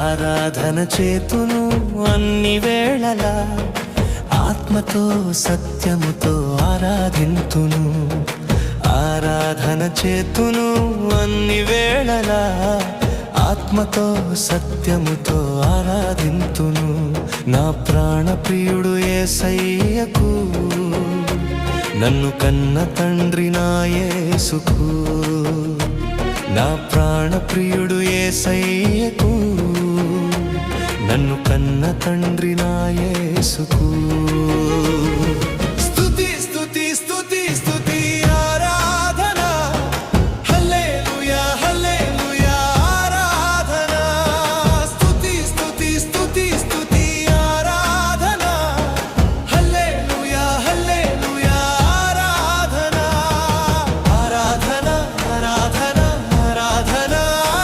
ఆరాధన చేతును అన్ని వేళలా, ఆత్మతో సత్యముతో ఆరాధింతును. ఆరాధన చేతును అన్ని వేళలా, ఆత్మతో సత్యముతో ఆరాధింతును. నా ప్రాణ ప్రియుడు యేసయ్యకు, నన్ను కన్న తండ్రి నా యేసుకు. నా ప్రాణ ప్రియుడు యేసయ్యకు, నన్ను కన్న తండ్రి నా యేసుకు.